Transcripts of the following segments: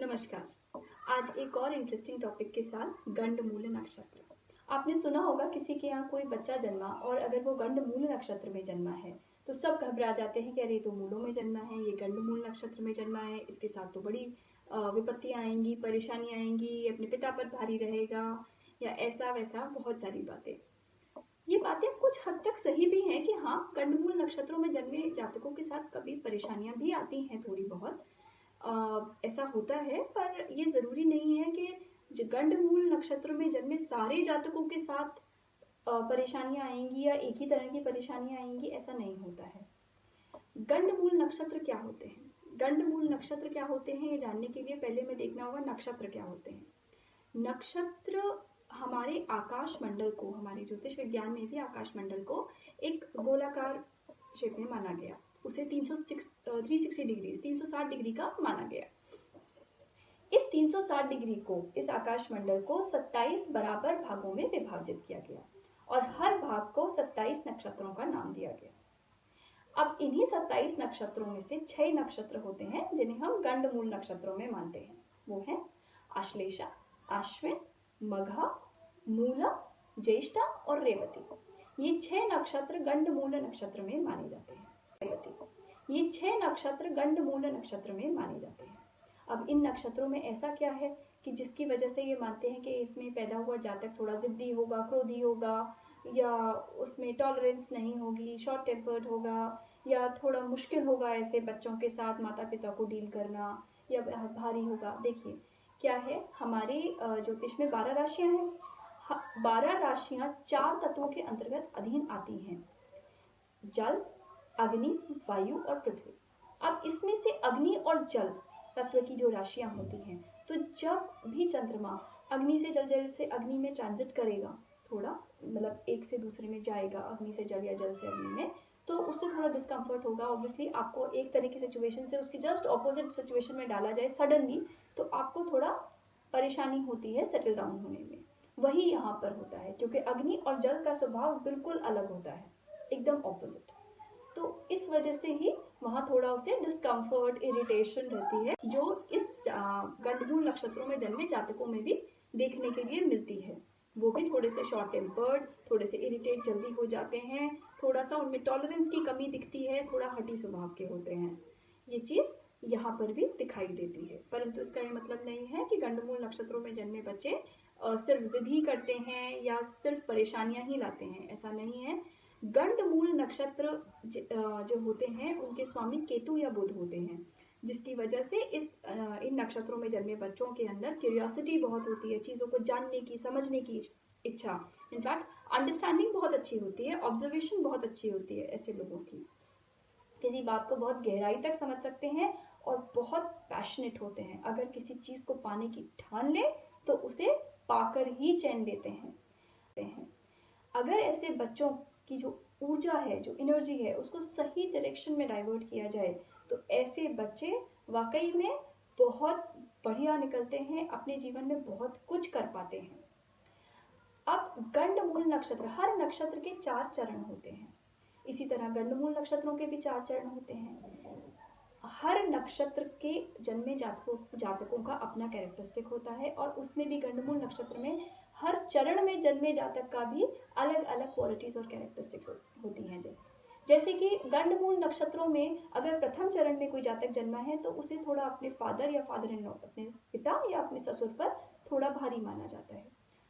नमस्कार। आज एक और इंटरेस्टिंग टॉपिक के साथ गंडमूल नक्षत्र। आपने सुना होगा किसी के यहाँ कोई बच्चा जन्मा और अगर वो गंडमूल नक्षत्र में जन्मा है तो सब घबरा जाते हैं कि अरे तो मूलों में जन्मा है, ये गंडमूल नक्षत्र में जन्मा है, इसके साथ तो बड़ी विपत्तियां आएंगी, परेशानियां आएंगी, ये अपने पिता पर भारी रहेगा या ऐसा वैसा बहुत सारी बातें। ये बातें कुछ हद तक सही भी हैं कि हाँ, गंडमूल नक्षत्रों में जन्मे जातकों के साथ कभी परेशानियां भी आती हैं थोड़ी बहुत। ऐसा होता है, पर ये ज़रूरी नहीं है कि गंडमूल नक्षत्र में जन्मे सारे जातकों के साथ परेशानियां आएंगी या एक ही तरह की परेशानियां आएंगी, ऐसा नहीं होता है। गंडमूल नक्षत्र क्या होते हैं? गंडमूल नक्षत्र क्या होते हैं ये जानने के लिए पहले हमें देखना होगा नक्षत्र क्या होते हैं। नक्षत्र हमारे आकाश मंडल को, हमारे ज्योतिष विज्ञान में भी आकाश मंडल को एक गोलाकार शेप में माना गया। उसे 360 डिग्री 360 डिग्री का माना गया। इस 360 डिग्री को, इस आकाश मंडल को 27 बराबर भागों में विभाजित किया गया और हर भाग को 27 नक्षत्रों का नाम दिया गया। अब इन्हीं 27 नक्षत्रों में से 6 नक्षत्र होते हैं जिन्हें हम गंडमूल नक्षत्रों में मानते हैं। वो हैं आश्लेषा, आश्विन, मघा, मूला, ज्येष्ठा और रेवती। ये 6 नक्षत्र गंडमूल नक्षत्र में माने जाते हैं। ये 6 नक्षत्र गंडमूल नक्षत्र में माने जाते हैं। अब इन नक्षत्रों में ऐसा क्या है कि जिसकी वजह से ये मानते हैं कि इसमें पैदा हुआ जातक थोड़ा जिद्दी होगा, क्रोधी होगा, या उसमें टॉलरेंस नहीं होगी, शॉर्ट टेम्पर्ड होगा, या थोड़ा मुश्किल होगा ऐसे बच्चों के साथ माता पिता को डील करना, या भारी होगा। देखिए क्या है, हमारे ज्योतिष में 12 राशियां हैं। 12 राशियां 4 तत्वों के अंतर्गत अधीन आती हैं, जल, अग्नि, वायु और पृथ्वी। अब इसमें से अग्नि और जल तत्व की जो राशियां होती हैं, तो जब भी चंद्रमा अग्नि से जल, जल से अग्नि में ट्रांजिट करेगा, थोड़ा मतलब एक से दूसरे में जाएगा, अग्नि से जल या जल से अग्नि में, तो उससे थोड़ा डिस्कम्फर्ट होगा। ऑब्वियसली आपको एक तरह की सिचुएशन से उसकी जस्ट ऑपोजिट सिचुएशन में डाला जाए सडनली, तो आपको थोड़ा परेशानी होती है सेटल डाउन होने में। वही यहाँ पर होता है, क्योंकि अग्नि और जल का स्वभाव बिल्कुल अलग होता है, एकदम ऑपोजिट। तो इस वजह से ही वहाँ थोड़ा उसे डिस्कम्फर्ट, इरिटेशन रहती है, जो इस गंडमूल नक्षत्रों में जन्मे जातकों में भी देखने के लिए मिलती है। वो भी थोड़े से शॉर्ट टेम्पर्ड, थोड़े से इरिटेट जल्दी हो जाते हैं, थोड़ा सा उनमें टॉलरेंस की कमी दिखती है, थोड़ा हठी स्वभाव के होते हैं। ये चीज़ यहाँ पर भी दिखाई देती है, परंतु इसका ये मतलब नहीं है कि गंडमूल नक्षत्रों में जन्मे बच्चे सिर्फ जिद ही करते हैं या सिर्फ परेशानियां ही लाते हैं, ऐसा नहीं है। गंडमूल नक्षत्र जो होते हैं उनके स्वामी केतु या बुध होते हैं, जिसकी वजह से इन नक्षत्रों में जन्मे बच्चों के अंदर क्यूरियोसिटी बहुत होती है, चीज़ों को जानने की, समझने की इच्छा, इनफैक्ट अंडरस्टैंडिंग बहुत अच्छी होती है, ऑब्जर्वेशन बहुत अच्छी होती है। ऐसे लोगों की किसी बात को बहुत गहराई तक समझ सकते हैं और बहुत पैशनेट होते हैं। अगर किसी चीज़ को पाने की ठान ले तो उसे पाकर ही चैन लेते हैं। अगर ऐसे बच्चों की जो ऊर्जा है, जो एनर्जी है, उसको सही डायरेक्शन में डाइवर्ट किया जाए तो ऐसे बच्चे वाकई में बहुत बढ़िया निकलते हैं, अपने जीवन में बहुत कुछ कर पाते हैं। अब गंडमूल नक्षत्र, हर नक्षत्र के 4 चरण होते हैं। इसी तरह गंडमूल नक्षत्रों के भी 4 चरण होते हैं। हर नक्षत्र के जन्मे जातकों का अपना कैरेक्टरिस्टिक होता है और उसमें भी गंडमूल नक्षत्र में हर चरण में जन्मे जातक का भी अलग अलग क्वालिटीज और कैरेक्टरिस्टिक्स होती हैं। जैसे कि गंडमूल नक्षत्रों में अगर प्रथम चरण में कोई जातक जन्मा है तो उसे थोड़ा अपने फादर या फादर इन लॉ, अपने पिता या अपने ससुर पर थोड़ा भारी माना जाता है।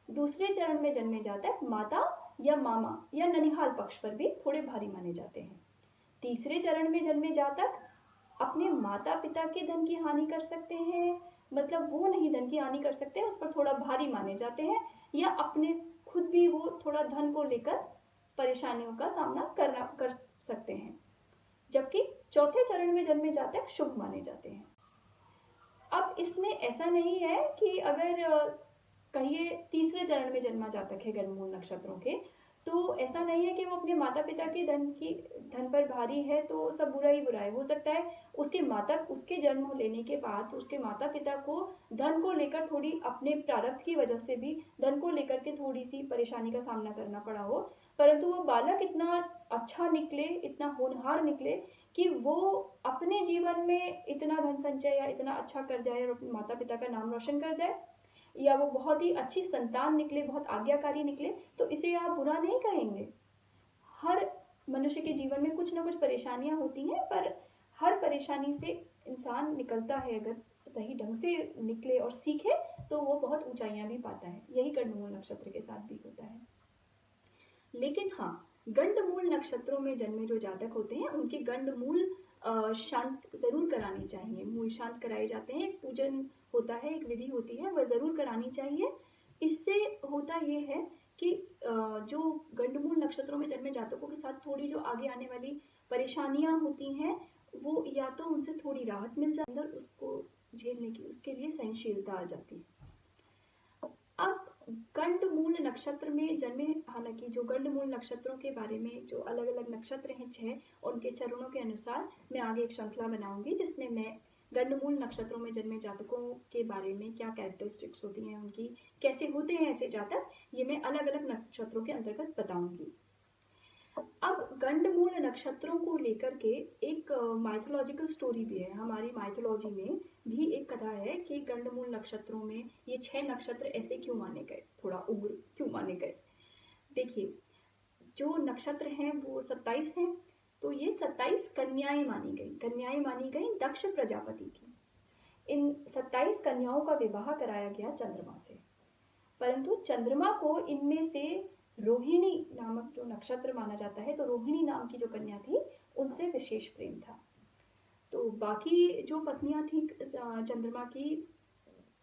दूसरे चरण में जन्मे जातक माता या मामा या ननिहाल पक्ष पर भी थोड़े भारी माने जाते हैं। तीसरे चरण में जन्मे जातक अपने माता पिता के धन की हानि कर सकते हैं, मतलब वो नहीं धन की हानि कर सकते, उस पर थोड़ा भारी माने जाते हैं, या अपने खुद भी वो थोड़ा धन को लेकर परेशानियों का सामना कर सकते हैं। जबकि चौथे चरण में जन्मे जातक शुभ माने जाते हैं। अब इसमें ऐसा नहीं है कि अगर कहिए तीसरे चरण में जन्मा जातक है गंडमूल नक्षत्रों के, तो ऐसा नहीं है कि वो अपने माता पिता के धन पर भारी है तो सब बुरा ही बुरा है। हो सकता है उसके जन्म लेने के बाद उसके माता पिता को धन को लेकर थोड़ी, अपने प्रारब्ध की वजह से भी धन को लेकर के थोड़ी सी परेशानी का सामना करना पड़ा हो, परंतु वो बालक इतना अच्छा निकले, इतना होनहार निकले कि वो अपने जीवन में इतना धन संचय या इतना अच्छा कर जाए और अपने माता पिता का नाम रोशन कर जाए, या वो बहुत ही अच्छी संतान निकले, बहुत आज्ञाकारी निकले, तो इसे आप बुरा नहीं कहेंगे। हर मनुष्य के जीवन में कुछ ना कुछ परेशानियां होती हैं, पर हर परेशानी से इंसान निकलता है, अगर सही ढंग से निकले और सीखे तो वो बहुत ऊंचाइयां भी पाता है। यही गंडमूल नक्षत्र के साथ भी होता है। लेकिन हाँ, गंडमूल नक्षत्रों में जन्मे जो जातक होते हैं उनके गंडमूल शांत जरूर करानी चाहिए। मूल शांत कराए जाते हैं, एक पूजन होता है, एक विधि होती है, वह जरूर करानी चाहिए। इससे होता ये है कि जो गंडमूल नक्षत्रों में जन्मे जातकों के साथ थोड़ी जो आगे आने वाली परेशानियां होती हैं, वो या तो उनसे थोड़ी राहत मिल जाती है, अंदर उसको झेलने की उसके लिए सहनशीलता आ जाती है। अब गंडमूल नक्षत्र में जन्मे, हालांकि जो गंडमूल नक्षत्रों के बारे में जो अलग अलग नक्षत्र हैं 6, उनके चरणों के अनुसार मैं आगे एक श्रृंखला बनाऊंगी जिसमें मैं गंडमूल नक्षत्रों में जन्मे जातकों के बारे में क्या कैरेक्टरिस्टिक्स होती हैं उनकी, कैसे होते हैं ऐसे जातक, ये मैं अलग अलग नक्षत्रों के अंतर्गत बताऊंगी। अब गंडमूल नक्षत्रों को लेकर के एक माइथोलॉजिकल स्टोरी भी है। हमारी माइथोलॉजी में भी एक कथा है कि गंडमूल नक्षत्रों में ये 6 नक्षत्र ऐसे क्यों माने गए, थोड़ा उग्र क्यों माने गए। देखिए, जो नक्षत्र हैं वो 27 हैं, तो ये 27 कन्याएं मानी गई, कन्याएं मानी गई दक्ष प्रजापति की। इन 27 कन्याओं का विवाह कराया गया चंद्रमा से, परंतु चंद्रमा को इनमें से रोहिणी नामक जो नक्षत्र माना जाता है, तो रोहिणी नाम की जो कन्या थी उनसे विशेष प्रेम था। तो बाकी जो पत्नियां थी चंद्रमा की,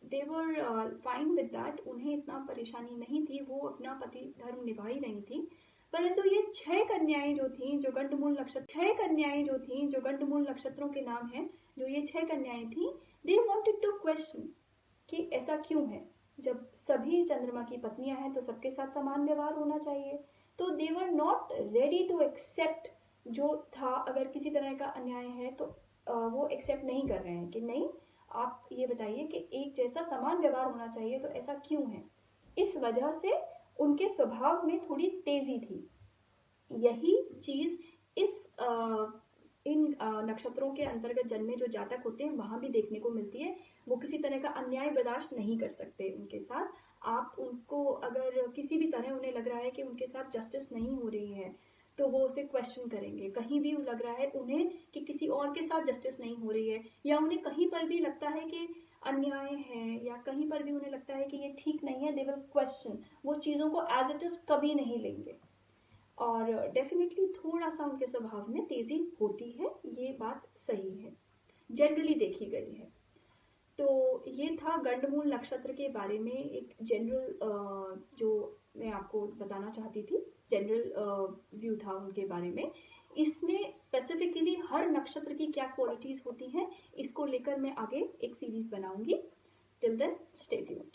दे वर फाइन विद दैट, उन्हें इतना परेशानी नहीं थी, वो अपना पति धर्म निभा ही रही थी। परंतु ये 6 कन्याएं जो थी जो गंडमूल नक्षत्र 6 कन्याएं जो थी जो गंडमूल नक्षत्रों के नाम हैं, जो ये 6 कन्याएं थी, दे वांटेड टू क्वेश्चन कि ऐसा क्यों है, जब सभी चंद्रमा की पत्नियां हैं तो सबके साथ समान व्यवहार होना चाहिए। तो they were not ready to accept जो था, अगर किसी तरह का अन्याय है तो वो एक्सेप्ट नहीं कर रहे हैं कि नहीं, आप ये बताइए कि एक जैसा समान व्यवहार होना चाहिए, तो ऐसा क्यों है। इस वजह से उनके स्वभाव में थोड़ी तेजी थी। यही चीज इस इन नक्षत्रों के अंतर्गत जन्मे जो जातक होते हैं वहां भी देखने को मिलती है। वो किसी तरह का अन्याय बर्दाश्त नहीं कर सकते उनके साथ। आप उनको अगर किसी भी तरह उन्हें लग रहा है कि उनके साथ जस्टिस नहीं हो रही है, तो वो उसे क्वेश्चन करेंगे। कहीं भी लग रहा है उन्हें कि किसी और के साथ जस्टिस नहीं हो रही है, या उन्हें कहीं पर भी लगता है कि अन्याय है, या कहीं पर भी उन्हें लगता है कि ये ठीक नहीं है, दे विल क्वेश्चन। वो चीज़ों को एज इट इज कभी नहीं लेंगे, और डेफिनेटली थोड़ा सा उनके स्वभाव में तेजी होती है, ये बात सही है, जनरली देखी गई है। तो ये था गंडमूल नक्षत्र के बारे में एक जनरल जो मैं आपको बताना चाहती थी, जनरल व्यू था उनके बारे में। इसमें स्पेसिफिकली हर नक्षत्र की क्या क्वालिटीज होती हैं, इसको लेकर मैं आगे एक सीरीज बनाऊंगी। Till then stay tuned.